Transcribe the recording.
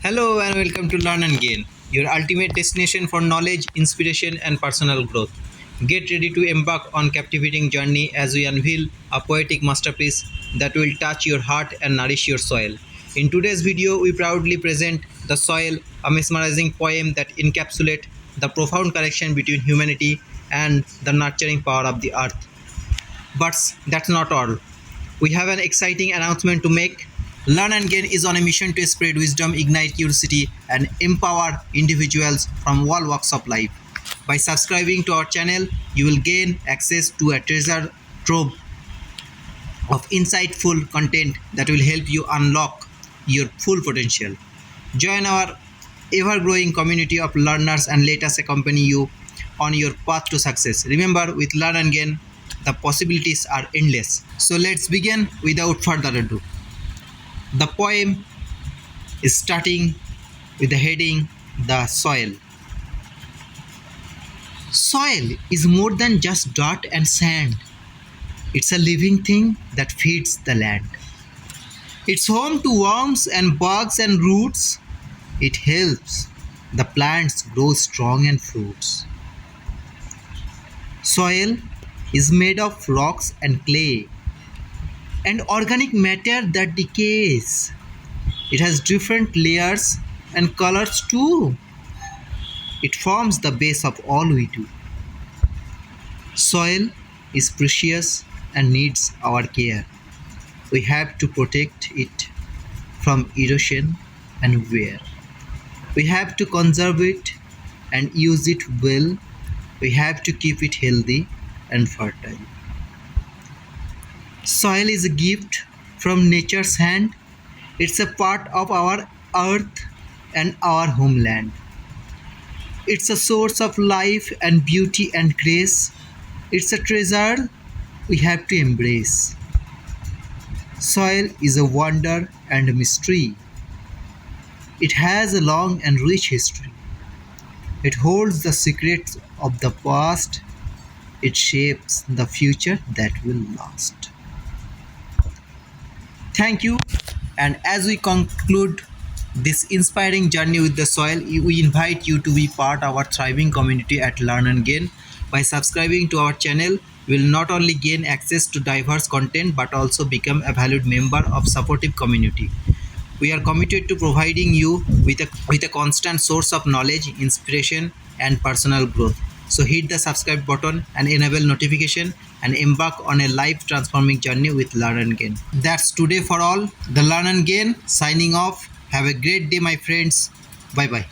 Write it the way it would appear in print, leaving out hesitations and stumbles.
Hello and welcome to Learn and Gain, your ultimate destination for knowledge, inspiration, and personal growth. Get ready to embark on captivating journey as we unveil a poetic masterpiece that will touch your heart and nourish your soul. In today's video, we proudly present The Soil, a mesmerizing poem that encapsulates the profound connection between humanity and the nurturing power of the earth. But that's not all. We have an exciting announcement to make. Learn and Gain is on a mission to spread wisdom, ignite curiosity, and empower individuals from all walks of life. By subscribing to our channel, you will gain access to a treasure trove of insightful content that will help you unlock your full potential. Join our ever growing community of learners and let us accompany you on your path to success. Remember, with Learn and Gain, the possibilities are endless. So let's begin without further ado. The poem is starting with the heading The Soil. Soil is more than just dirt and sand. It's a living thing that feeds the land. It's home to worms and bugs and roots. It helps the plants grow strong and fruits. Soil is made of rocks and clay and organic matter that decays. It has different layers and colors too. It forms the base of all we do. Soil is precious and needs our care. We have to protect it from erosion and wear. We have to conserve it and use it well. We have to keep it healthy and fertile. Soil is a gift from nature's hand. It's a part of our earth and our homeland. It's a source of life and beauty and grace. It's a treasure we have to embrace. Soil is a wonder and a mystery. It has a long and rich history. It holds the secrets of the past. It shapes the future that will last. Thank you. And as we conclude this inspiring journey with the soil, we invite you to be part of our thriving community at Learn and Gain. By subscribing to our channel, you will not only gain access to diverse content but also become a valued member of supportive community. We are committed to providing you with a constant source of knowledge, inspiration, and personal growth. So hit the subscribe button and enable notification and embark on a life transforming journey with Learn and Gain. That's today for all. The Learn and Gain signing off. Have a great day, my friends. Bye bye.